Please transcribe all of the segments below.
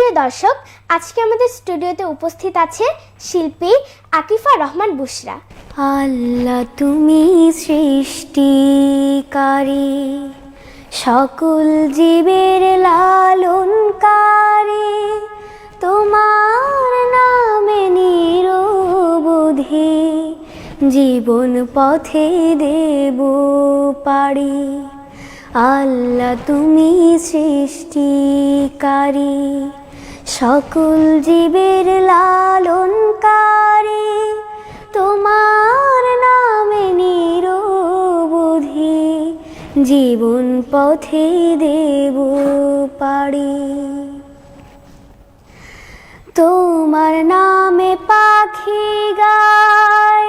সুপ্রিয় দর্শক, আজকে আমাদের স্টুডিওতে উপস্থিত আছে শিল্পী আকিফা রহমান বুশরা। আল্লাহ তুমি সৃষ্টিকারী, সকল জীবের লালনকারী, তোমার নামে নিরবধি জীবন পথে দেব পাড়ি। আল্লাহ তুমি সৃষ্টিকারী, সকল জীবের লালনকারী, তোমার নামে নিরবধি জীবন পথে দেব পাড়ি। তোমার নামে পাখি গায়,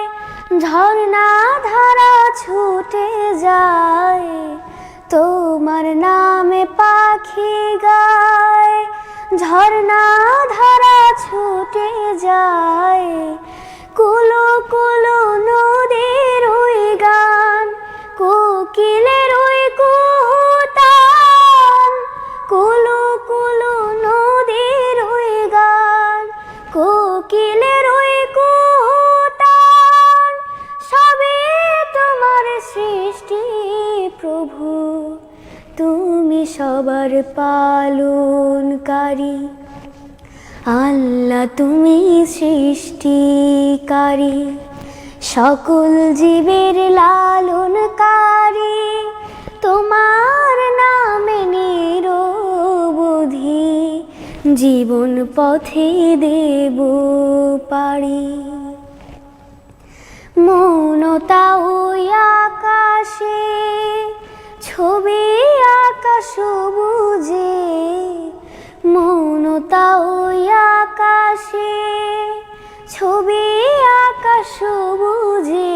ঝর্ণা ধারা ছুটে যায়। তোমার নামে পাখি গায়, ঝর্ণা ধারা ছুটে যায়। কুলো কুলো নদীর ওই গান, কোকিলের ওই কুহুতান। কুলো কুলো নদীর ওই গান, কোকিলের ওই কুহুতান। সবই তোমার সৃষ্টি প্রভু, তুমি সবার পালনকারী। আল্লাহ তুমি সৃষ্টিকারী, সকল জীবের লালনকারী, তোমার নামে নিরবধি জীবন পথে দেব পাড়ি। মৌনতা ওই আকাশে, ছবি আকাশ বুঝে। মৌনতা ওই আকাশে, ছবি আকাশ বুঝে।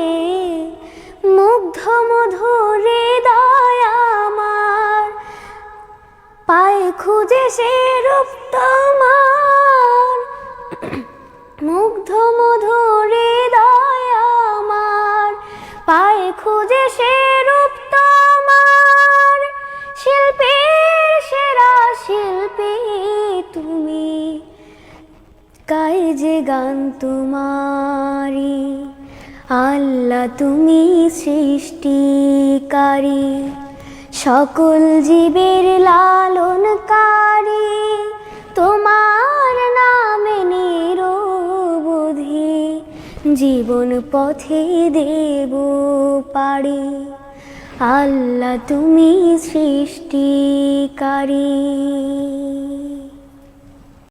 মুগ্ধ মধুর হৃদয় আমার, পায়ে খুঁজে সে রূপ তোমার। মুগ্ধ মধুর হৃদয় আমার, পায়ে খুঁজে সে রূপ তোমার। শিল্পীর সেরা শিল্পী তুমি, গাই যে গান তোমারি। আল্লাহ তুমি সৃষ্টিকারী, সকল জীবের লালনকারী, তোমার নামে নিরবধি জীবন পথে দেব পাড়ি। আল্লাহ তুমি সৃষ্টিকারী।